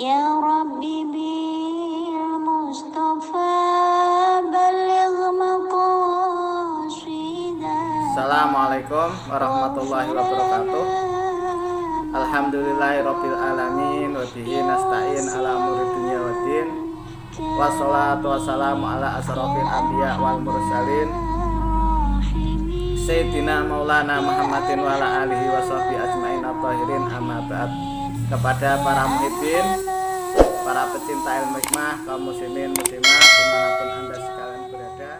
Ya Rabbi bil Mustafa baligh maqasidah. Assalamualaikum warahmatullahi wabarakatuh. Alhamdulillahirabbil alamin wa bihi nasta'in ala umuri dunya waddin. Wassalatu wassalamu ala asrofil anbiya wal mursalin Sayyidina Maulana Muhammadin wa ala alihi wa sahbihi ajmain at-tahirin, amma ba'd. Kepada para muhibbin, para pecinta ilmu hikmah, kaum muslimin muslimat dimanapun anda sekalian berada.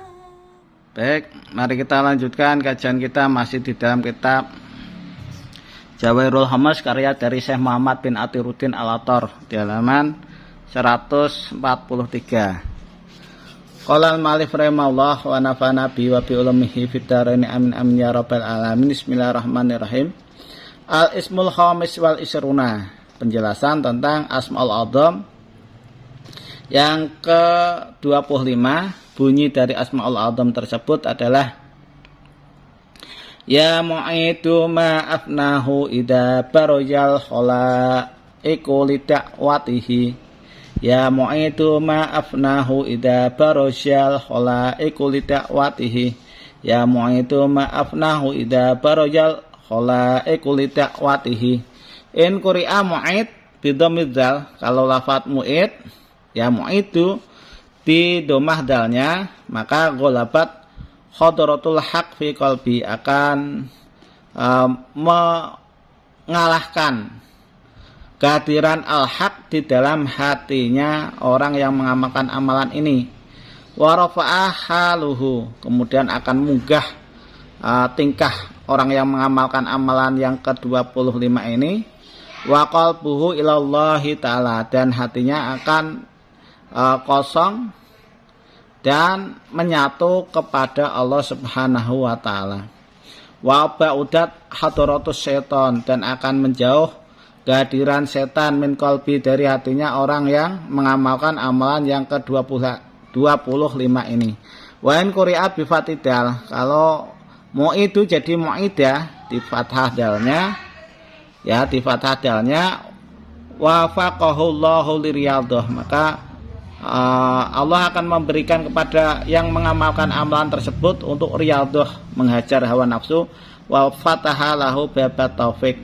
Baik, mari kita lanjutkan kajian kita masih di dalam kitab Jawahirul Hamas karya dari Syekh Muhammad bin Athiruddin Al-Attar di halaman 143. Qala al-mu'allif rahimahullah wa nafa'ana bi wa bi ulumihi fid dharain amin amin ya rabbal alamin. Bismillahirrahmanirrahim. Al-ismul khamis wal isruna, penjelasan tentang Asmaul A'dzam yang ke-25. Bunyi dari Asmaul A'dzam tersebut adalah Ya mu'idu ma'afnahu idha barojal khalaiqu lida'watihi. Ya mu'idu ma'afnahu idha barojal khalaiqu lida'watihi. Ya mu'idu ma'afnahu idha barojal khalaiqu lida'watihi. In quri'a mu'id bidhammid dzal, kalau lafaz mu'id ya mu'idu di domah dalnya, maka ghalabat khadratul haq fi qalbi, akan mengalahkan kehadiran al-haq di dalam hatinya orang yang mengamalkan amalan ini. Wa rafa'a haluhu, kemudian akan munggah tingkah orang yang mengamalkan amalan yang ke-25 ini. Wa qalbuhu ilallahi ta'ala, dan hatinya akan kosong dan menyatu kepada Allah Subhanahu wa ta'ala. Wa ba'udat hadratus syaitan, dan akan menjauh kehadiran setan min qalbi, dari hatinya orang yang mengamalkan amalan yang ke-25 ini. Wa in quri'a bi fatidal, kalau mu'idu jadi mu'idah di fathah dalnya, ya di fathah dalnya, wa faqahullahu liriyadhah, maka Allah akan memberikan kepada yang mengamalkan amalan tersebut untuk riyadhah, menghajar hawa nafsu. Wa fataha lahu babat taufik,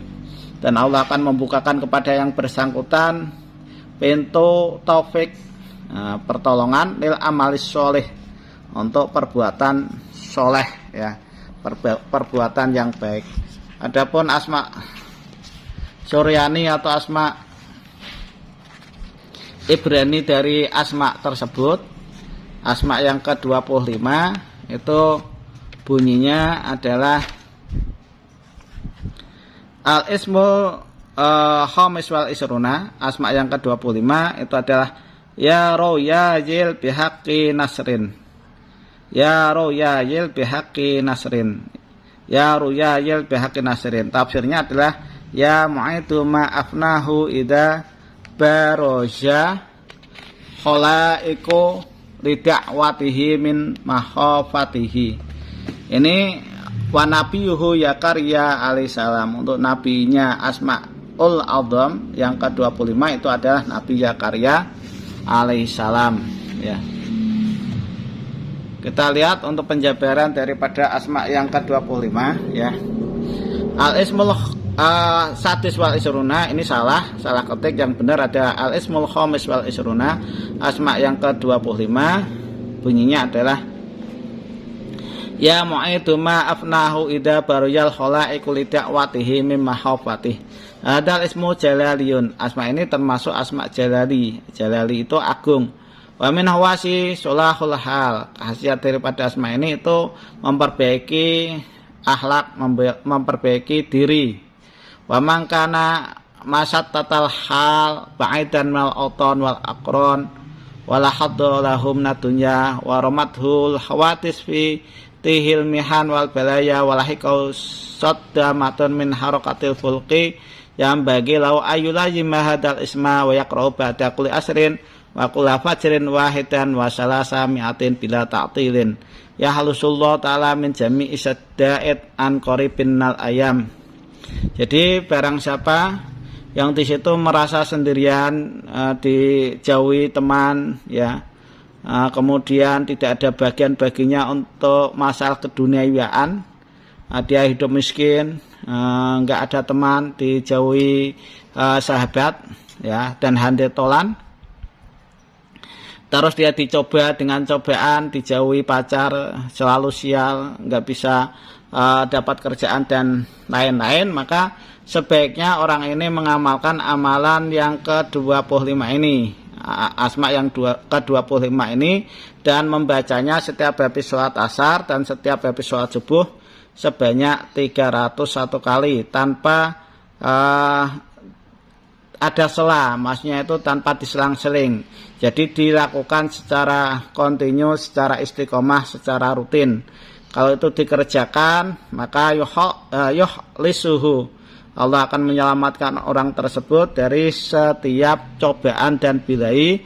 dan Allah akan membukakan kepada yang bersangkutan pintu taufik, pertolongan lil amalis sholih, untuk perbuatan soleh, ya, perbuatan yang baik. Adapun asma Suryani atau asma Ibrani dari asma tersebut, asma yang ke-25 itu bunyinya adalah al-ismul khamis wal isruna. Asma yang ke-25 itu adalah ya royajil bihaqqi nasrin. Ya royajil bihaqqi nasrin. Ya royajil bihaqqi nasrin. Tafsirnya adalah ya mu'idu ma'afnahu idza baroja khalaiqu lida'watihi min makhafatihi. Ini wa nabiyuhu Yakaria alaihissalam, untuk nabinya Asmaul A'dzam yang ke-25 itu adalah Nabi Yakaria alaihissalam, ya. Kita lihat untuk penjabaran daripada asma yang ke-25, ya. Al-ismul sadis wal isruna, ini salah ketik, yang benar ada al-ismul khamis wal isruna, asma yang ke-25 bunyinya adalah ya mu'idu ma'afnahu idza bariyal khalaiqu lida'watihi min mahafatih. Hadal ismu jalaliyun, asma ini termasuk asma jalali. Jalali itu agung. Wa min hawasi sulahul hal, khasiat daripada asma ini itu memperbaiki akhlak, memperbaiki diri. Wa man kana masattatal hal ba'idan mal auton wal aqron wala hadda lahum nadunya wa ramathul hawatis fi tihil mihan wal balaya walahiqau saddamatun min harakatil fulqi yang bagi lau ayulayima hadal isma wa yaqra'u ba'da kulli asrin wa kulla fajrin wahidan wa salasa mi'atin bila ta'tilin ya halusullah ta'ala min jami'i sadda'id an qaribin nal ayam. Jadi barang siapa yang di situ merasa sendirian, dijauhi teman, ya. Kemudian tidak ada bagian-baginya untuk masalah keduniaan, dia hidup miskin, nggak ada teman, dijauhi sahabat, ya, dan handetolan. Terus dia dicoba dengan cobaan, dijauhi pacar, selalu sial, nggak bisa dapat kerjaan dan lain-lain, maka sebaiknya orang ini mengamalkan amalan yang ke-25 ini, asma yang ke-25 ini, dan membacanya setiap habis sholat asar dan setiap habis sholat subuh sebanyak 301 kali tanpa ada sela, maksudnya itu tanpa diselang-seling. Jadi dilakukan secara kontinu, secara istiqomah, secara rutin. Kalau itu dikerjakan, maka yuhlisuhu, Allah akan menyelamatkan orang tersebut dari setiap cobaan dan bilai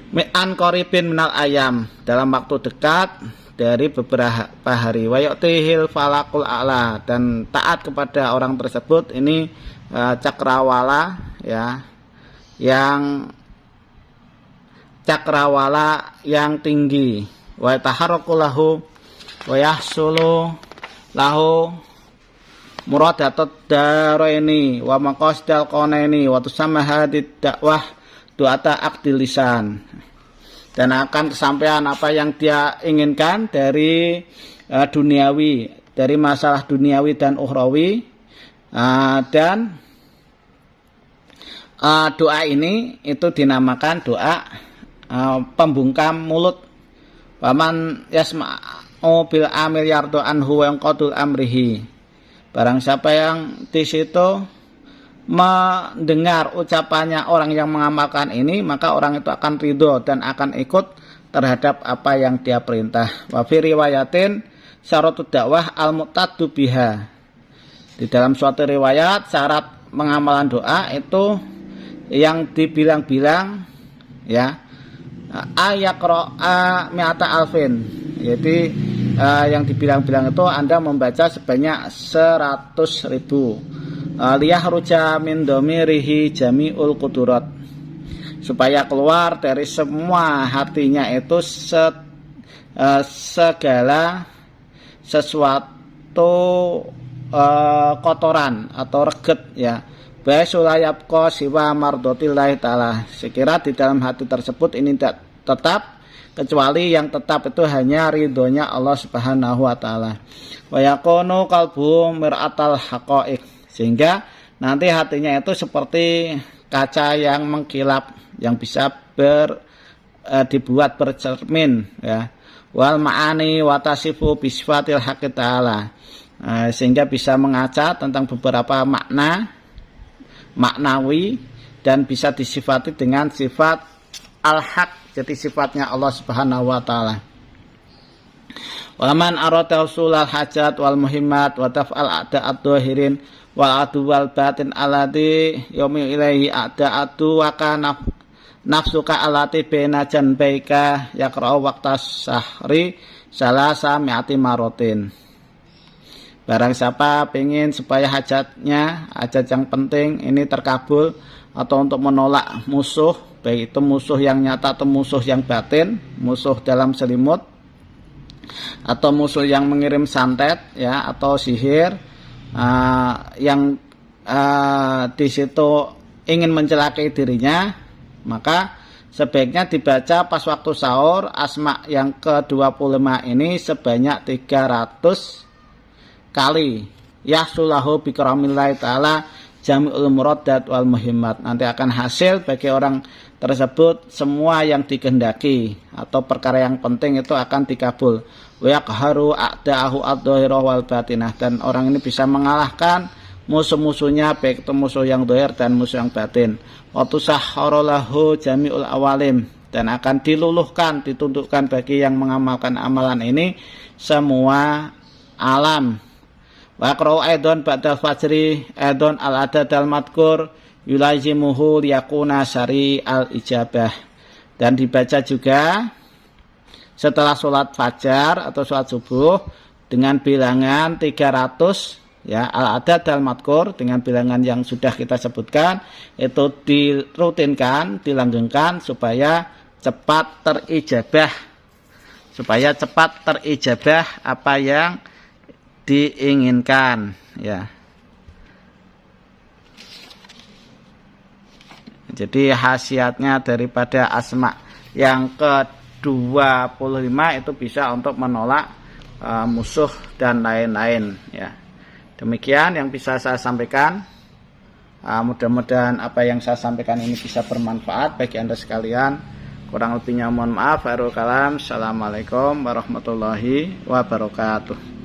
mi'an qaribin minal ayam, dalam waktu dekat dari beberapa hari. Wa yu'tihil falakul a'la, dan taat kepada orang tersebut ini cakrawala, ya, yang cakrawala yang tinggi. Wa taharraku lahu wa yahsulu lahu muradatud daraini wa maqasidal qanaini wa tusamma hadid dakwah du'ata aqdil lisan, dan akan kesampaian apa yang dia inginkan dari duniawi, dari masalah duniawi dan ukhrawi, dan doa ini itu dinamakan doa pembungkam mulut. Waman yasma'u bil amil yardu anhu yang qadul amrihi, barang siapa yang di situ mendengar ucapannya orang yang mengamalkan ini, maka orang itu akan ridho dan akan ikut terhadap apa yang dia perintah. Wa fi riwayatin syaratud dakwah al-muqtadu biha, di dalam suatu riwayat syarat pengamalan doa itu yang dibilang-bilang, ya, ayaqra'a mi'ata alfin, jadi yang dibilang-bilang itu Anda membaca sebanyak 100.000, liyahruja min dhamirihi jami'ul qudurat, supaya keluar dari semua hatinya itu segala sesuatu kotoran atau reget, ya, basulayabqa siwa mardotillahi ta'ala, sekira di dalam hati tersebut ini tidak tetap, kecuali yang tetap itu hanya ridhonya Allah Subhanahu wa taala. Wa yakunu qalbu mir'atal haqaiq, sehingga nanti hatinya itu seperti kaca yang mengkilap, yang bisa dibuat bercermin, ya. Wal ma'ani wa tasifu bisfatil haqqi ta'ala, sehingga bisa mengaca tentang beberapa maknawi dan bisa disifati dengan sifat al-haq, jadi sifatnya Allah Subhanahu wa taala. Wa man arada usulal hajat wal muhimmat wa taf'al a'da'at dhahirin wal adu wal batin alladhi yumi ilaihi a'da'atu wa kana nafsuka alati baina janbaika yaqra'u waqtas sahri salasa mi'ati marotin. Barang siapa pengen supaya hajatnya, hajat yang penting ini terkabul, atau untuk menolak musuh, baik itu musuh yang nyata atau musuh yang batin, musuh dalam selimut, atau musuh yang mengirim santet, ya, atau sihir, yang di situ ingin mencelakai dirinya, maka sebaiknya dibaca pas waktu sahur asma yang ke-25 ini sebanyak 300 kali. Yahsulahu bikaramillahi ta'ala jami'ul muradat wal muhimmat, nanti akan hasil bagi orang tersebut semua yang dikehendaki atau perkara yang penting itu akan dikabul. Wa yaqharu a'da'ahu ad-dhahirah wal batinah, dan orang ini bisa mengalahkan musuh-musuhnya, baik itu musuh yang dhahir dan musuh yang batin. Wa tusahharu lahu jami'ul awalim, dan akan diluluhkan, ditundukkan bagi yang mengamalkan amalan ini semua alam. Wa qra'u aidon ba'dal fajri aidon al-adad al-madkur yulazimuhu liyakuna syari al-ijabah, dan dibaca juga setelah sholat fajar atau sholat subuh dengan bilangan 300 ya, al-adad al-madkur dengan bilangan yang sudah kita sebutkan itu dirutinkan, dilanggengkan supaya cepat terijabah apa yang diinginkan, ya. Jadi khasiatnya daripada asma yang ke-25 itu bisa untuk menolak musuh dan lain-lain, ya. Demikian yang bisa saya sampaikan. Mudah-mudahan apa yang saya sampaikan ini bisa bermanfaat bagi Anda sekalian. Kurang lebihnya mohon maaf. Akhirul kalam. Assalamualaikum warahmatullahi wabarakatuh.